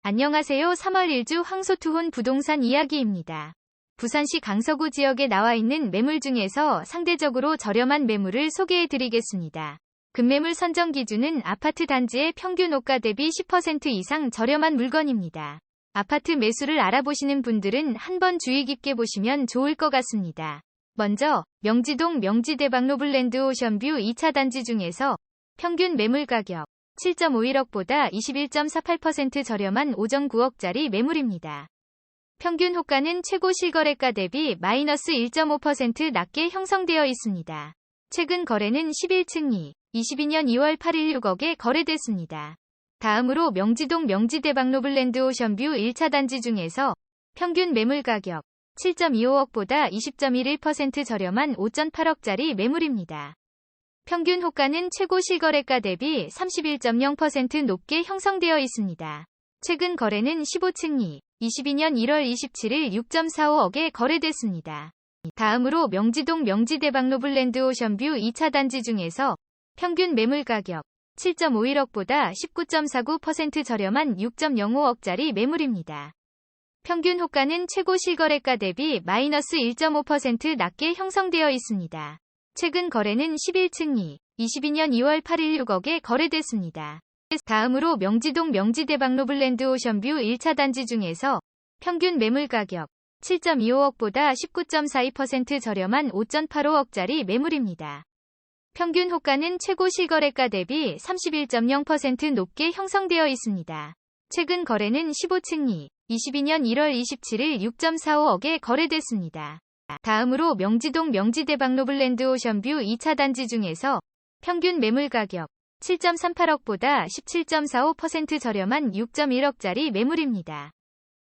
안녕하세요. 3월 1주 황소투혼 부동산 이야기입니다. 부산시 강서구 지역에 나와 있는 매물 중에서 상대적으로 저렴한 매물을 소개해 드리겠습니다. 급매물 선정 기준은 아파트 단지의 평균 호가 대비 10% 이상 저렴한 물건입니다. 아파트 매수를 알아보시는 분들은 한번 주의 깊게 보시면 좋을 것 같습니다. 먼저 명지동 명지대박 노블랜드 오션뷰 2차 단지 중에서 평균 매물 가격 7.51억보다 21.48% 저렴한 5.9억짜리 매물입니다. 평균 호가는 최고 실거래가 대비 마이너스 1.5% 낮게 형성되어 있습니다. 최근 거래는 11층이 22년 2월 8일 6억에 거래됐습니다. 다음으로 명지동 명지대박 노블랜드 오션뷰 1차 단지 중에서 평균 매물 가격 7.25억보다 20.11% 저렴한 5.8억짜리 매물입니다. 평균 호가는 최고 실거래가 대비 31.0% 높게 형성되어 있습니다. 최근 거래는 15층이 22년 1월 27일 6.45억에 거래됐습니다. 다음으로 명지동 명지대박 노블랜드 오션뷰 2차 단지 중에서 평균 매물 가격 7.51억보다 19.49% 저렴한 6.05억짜리 매물입니다. 평균 호가는 최고 실거래가 대비 마이너스 1.5% 낮게 형성되어 있습니다. 최근 거래는 11층이 22년 2월 8일 6억에 거래됐습니다. 다음으로 명지동 명지대박 노블랜드 오션뷰 1차 단지 중에서 평균 매물 가격 7.25억보다 19.42% 저렴한 5.85억짜리 매물입니다. 평균 호가는 최고 실거래가 대비 31.0% 높게 형성되어 있습니다. 최근 거래는 15층이 22년 1월 27일 6.45억에 거래됐습니다. 다음으로 명지동 명지대박 노블랜드 오션뷰 2차 단지 중에서 평균 매물 가격 7.38억보다 17.45% 저렴한 6.1억짜리 매물입니다.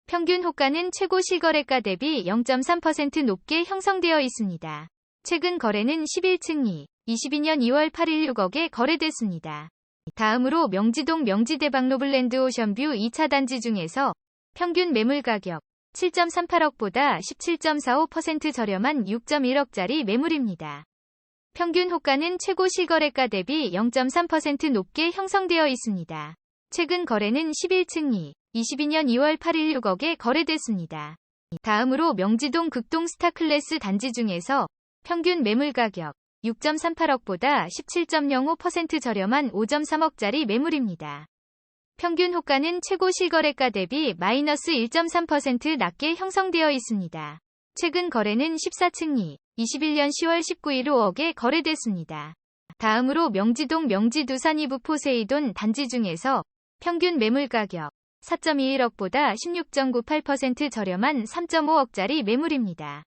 평균 호가는 최고 실거래가 대비 0.3% 높게 형성되어 있습니다. 최근 거래는 11층이 22년 2월 8일 6억에 거래됐습니다. 다음으로 명지동 명지대박 노블랜드 오션뷰 2차 단지 중에서 평균 매물 가격 7.38억보다 17.45% 저렴한 6.1억짜리 매물입니다. 평균 호가는 최고 실거래가 대비 0.3% 높게 형성되어 있습니다. 최근 거래는 11층이 22년 2월 8일 6억에 거래됐습니다. 다음으로 명지동 극동 스타클래스 단지 중에서 평균 매물 가격 6.38억보다 17.05% 저렴한 5.3억짜리 매물입니다. 평균 호가는 최고 실거래가 대비 마이너스 1.3% 낮게 형성되어 있습니다. 최근 거래는 14층이 21년 10월 19일 5억에 거래됐습니다. 다음으로 명지동 명지두산 이브 포세이돈 단지 중에서 평균 매물 가격 4.21억보다 16.98% 저렴한 3.5억짜리 매물입니다.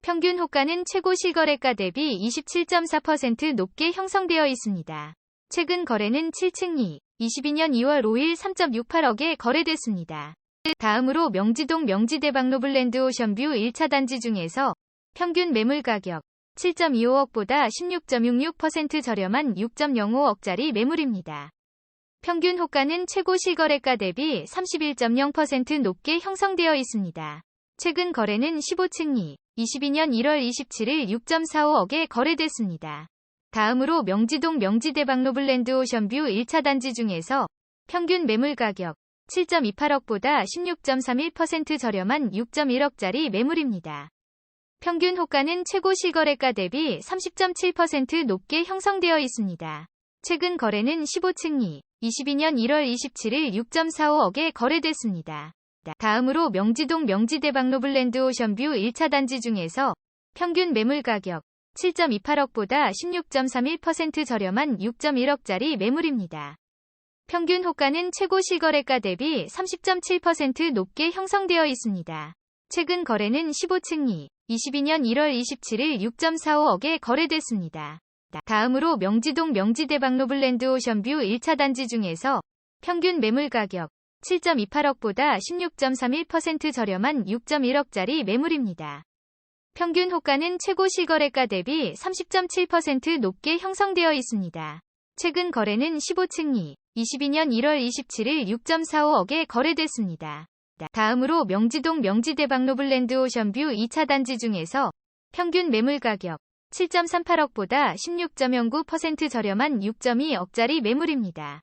평균 호가는 최고 실거래가 대비 27.4% 높게 형성되어 있습니다. 최근 거래는 7층이 22년 2월 5일 3.68억에 거래됐습니다. 다음으로 명지동 명지대박 노블랜드 오션뷰 1차 단지 중에서 평균 매물 가격 7.25억보다 16.66% 저렴한 6.05억짜리 매물입니다. 평균 호가는 최고 실거래가 대비 31.0% 높게 형성되어 있습니다. 최근 거래는 15층이 22년 1월 27일 6.45억에 거래됐습니다. 다음으로 명지동 명지대박 노블랜드 오션뷰 1차 단지 중에서 평균 매물 가격 7.28억보다 16.31% 저렴한 6.1억짜리 매물입니다. 평균 호가는 최고 실거래가 대비 30.7% 높게 형성되어 있습니다. 최근 거래는 15층이 22년 1월 27일 6.45억에 거래됐습니다. 다음으로 명지동 명지대박 노블랜드 오션뷰 1차 단지 중에서 평균 매물 가격 7.28억보다 16.31% 저렴한 6.1억짜리 매물입니다. 평균 호가는 최고 실거래가 대비 30.7% 높게 형성되어 있습니다. 최근 거래는 15층이 22년 1월 27일 6.45억에 거래됐습니다. 다음으로 명지동 명지대박 노블랜드 오션뷰 1차 단지 중에서 평균 매물 가격 7.28억보다 16.31% 저렴한 6.1억짜리 매물입니다. 평균 호가는 최고 실거래가 대비 30.7% 높게 형성되어 있습니다. 최근 거래는 15층이 22년 1월 27일 6.45억에 거래됐습니다. 다음으로 명지동 명지대박 노블랜드 오션뷰 2차 단지 중에서 평균 매물 가격 7.38억보다 16.09% 저렴한 6.2억짜리 매물입니다.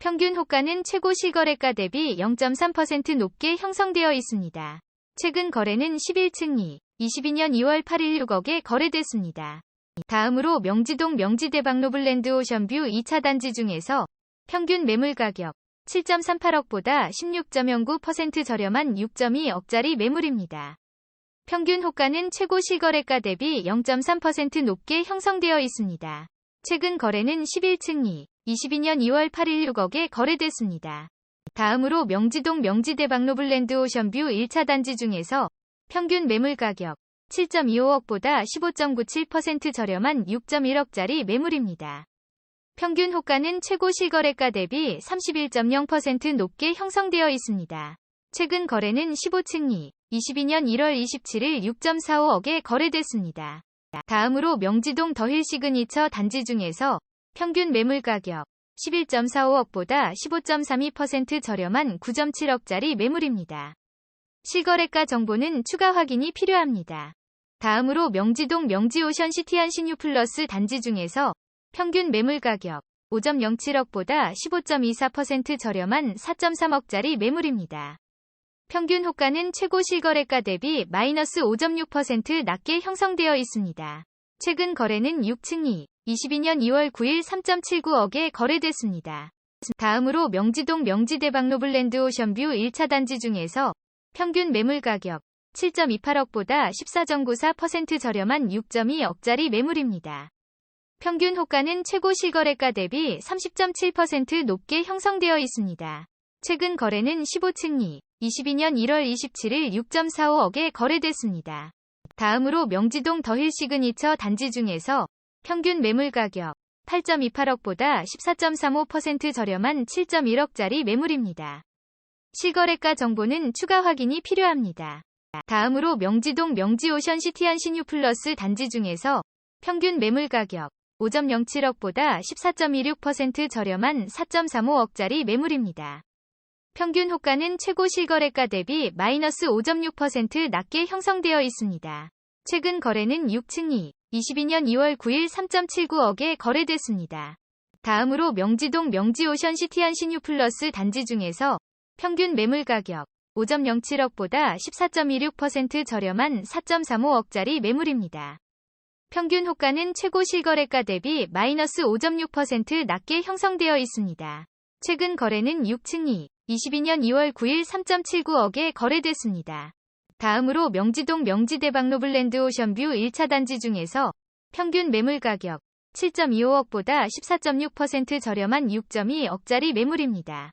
평균 호가는 최고 실거래가 대비 0.3% 높게 형성되어 있습니다. 최근 거래는 11층이 22년 2월 8일 6억에 거래됐습니다. 다음으로 명지동 명지대박 노블랜드 오션뷰 2차 단지 중에서 평균 매물 가격 7.38억보다 16.09% 저렴한 6.2억짜리 매물입니다. 평균 호가는 최고 실거래가 대비 0.3% 높게 형성되어 있습니다. 최근 거래는 11층이 22년 2월 8일 6억에 거래됐습니다. 다음으로 명지동 명지대박 노블랜드 오션뷰 1차 단지 중에서 평균 매물 가격 7.25억보다 15.97% 저렴한 6.1억짜리 매물입니다. 평균 호가는 최고 실거래가 대비 31.0% 높게 형성되어 있습니다. 최근 거래는 15층이 22년 1월 27일 6.45억에 거래됐습니다. 다음으로 명지동 더힐 시그니처 단지 중에서 평균 매물 가격 11.45억보다 15.32% 저렴한 9.7억짜리 매물입니다. 실거래가 정보는 추가 확인이 필요합니다. 다음으로 명지동 명지오션시티 한신유 플러스 단지 중에서 평균 매물 가격 5.07억보다 15.24% 저렴한 4.3억짜리 매물입니다. 평균 호가는 최고 실거래가 대비 마이너스 5.6% 낮게 형성되어 있습니다. 최근 거래는 6층이 22년 2월 9일 3.79억에 거래됐습니다. 다음으로 명지동 명지대박 노블랜드 오션뷰 1차 단지 중에서 평균 매물 가격 7.28억보다 14.94% 저렴한 6.2억짜리 매물입니다. 평균 호가는 최고 실거래가 대비 30.7% 높게 형성되어 있습니다. 최근 거래는 15층이 22년 1월 27일 6.45억에 거래됐습니다. 다음으로 명지동 더힐 시그니처 단지 중에서 평균 매물 가격 8.28억보다 14.35% 저렴한 7.1억짜리 매물입니다. 실거래가 정보는 추가 확인이 필요합니다. 다음으로 명지동 명지오션시티 한신유 플러스 단지 중에서 평균 매물 가격 5.07억보다 14.26% 저렴한 4.35억짜리 매물입니다. 평균 호가는 최고 실거래가 대비 마이너스 5.6% 낮게 형성되어 있습니다. 최근 거래는 6층이 22년 2월 9일 3.79억에 거래됐습니다. 다음으로 명지동 명지오션시티 한신유 플러스 단지 중에서 평균 매물 가격 5.07억보다 14.26% 저렴한 4.35억짜리 매물입니다. 평균 호가는 최고 실거래가 대비 마이너스 5.6% 낮게 형성되어 있습니다. 최근 거래는 6층이 22년 2월 9일 3.79억에 거래됐습니다. 다음으로 명지동 명지대박 노블랜드 오션뷰 1차 단지 중에서 평균 매물 가격 7.25억보다 14.6% 저렴한 6.2억짜리 매물입니다.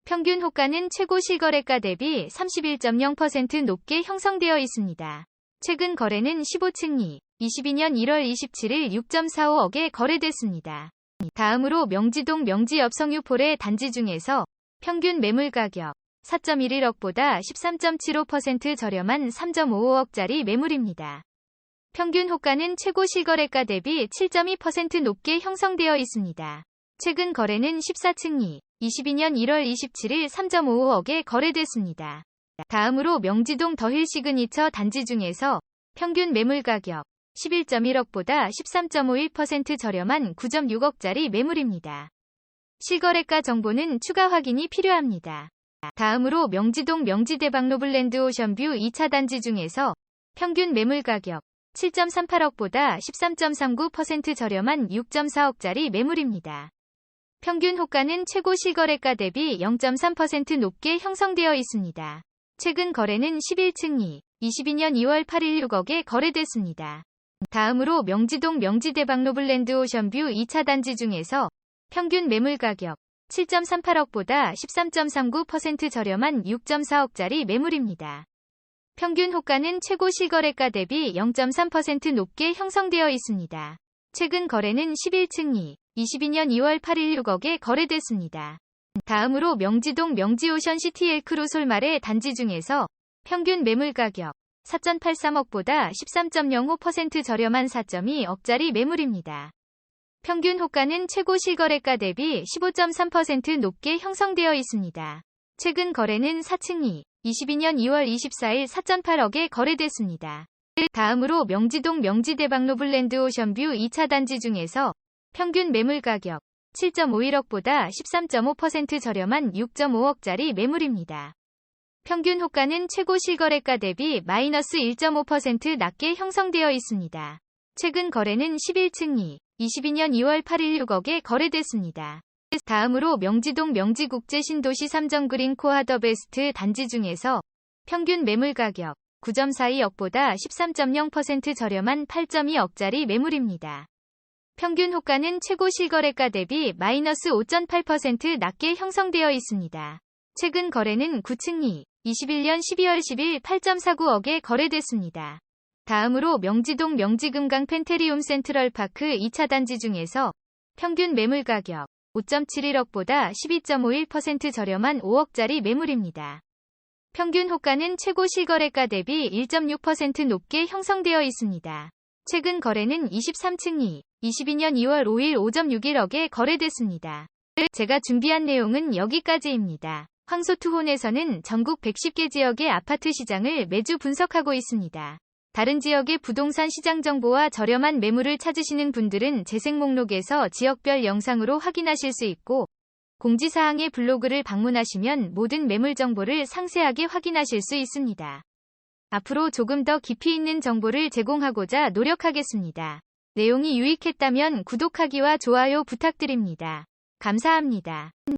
평균 호가는 최고 실거래가 대비 31.0% 높게 형성되어 있습니다. 최근 거래는 15층이 22년 1월 27일 6.45억에 거래됐습니다. 다음으로 명지동 명지엽성유폴의 단지 중에서 평균 매물 가격 4.11억보다 13.75% 저렴한 3.55억짜리 매물입니다. 평균 호가는 최고 실거래가 대비 7.2% 높게 형성되어 있습니다. 최근 거래는 14층이 22년 1월 27일 3.55억에 거래됐습니다. 다음으로 명지동 더힐 시그니처 단지 중에서 평균 매물 가격 11.1억보다 13.51% 저렴한 9.6억짜리 매물입니다. 실거래가 정보는 추가 확인이 필요합니다. 다음으로 명지동 명지대박 노블랜드 오션뷰 2차 단지 중에서 평균 매물 가격 7.38억보다 13.39% 저렴한 6.4억짜리 매물입니다. 평균 호가는 최고 실거래가 대비 0.3% 높게 형성되어 있습니다. 최근 거래는 11층이 22년 2월 8일 6억에 거래됐습니다. 다음으로 명지동 명지대박 노블랜드 오션뷰 2차 단지 중에서 평균 매물 가격 7.38억보다 13.39% 저렴한 6.4억짜리 매물입니다. 평균 호가는 최고 실거래가 대비 0.3% 높게 형성되어 있습니다. 최근 거래는 11층이 22년 2월 8일 6억에 거래됐습니다. 다음으로 명지동 명지오션시티 엘크루 솔말의 단지 중에서 평균 매물 가격 4.83억보다 13.05% 저렴한 4.2억짜리 매물입니다. 평균 호가는 최고 실거래가 대비 15.3% 높게 형성되어 있습니다. 최근 거래는 4층이 22년 2월 24일 4.8억에 거래됐습니다. 다음으로 명지동 명지대박 노블랜드 오션뷰 2차 단지 중에서 평균 매물 가격 7.51억보다 13.5% 저렴한 6.5억짜리 매물입니다. 평균 호가는 최고 실거래가 대비 마이너스 1.5% 낮게 형성되어 있습니다. 최근 거래는 11층이 22년 2월 8일 6억에 거래됐습니다. 다음으로 명지동 명지국제신도시 3정 그린코아 더 베스트 단지 중에서 평균 매물 가격 9.42억보다 13.0% 저렴한 8.2억짜리 매물입니다. 평균 호가는 최고 실거래가 대비 마이너스 5.8% 낮게 형성되어 있습니다. 최근 거래는 9층이 21년 12월 10일 8.49억에 거래됐습니다. 다음으로 명지동 명지금강 펜테리움 센트럴파크 2차 단지 중에서 평균 매물 가격 5.71억보다 12.51% 저렴한 5억짜리 매물입니다. 평균 호가는 최고 실거래가 대비 1.6% 높게 형성되어 있습니다. 최근 거래는 23층이 22년 2월 5일 5.61억에 거래됐습니다. 제가 준비한 내용은 여기까지입니다. 황소투혼에서는 전국 110개 지역의 아파트 시장을 매주 분석하고 있습니다. 다른 지역의 부동산 시장 정보와 저렴한 매물을 찾으시는 분들은 재생 목록에서 지역별 영상으로 확인하실 수 있고, 공지사항의 블로그를 방문하시면 모든 매물 정보를 상세하게 확인하실 수 있습니다. 앞으로 조금 더 깊이 있는 정보를 제공하고자 노력하겠습니다. 내용이 유익했다면 구독하기와 좋아요 부탁드립니다. 감사합니다.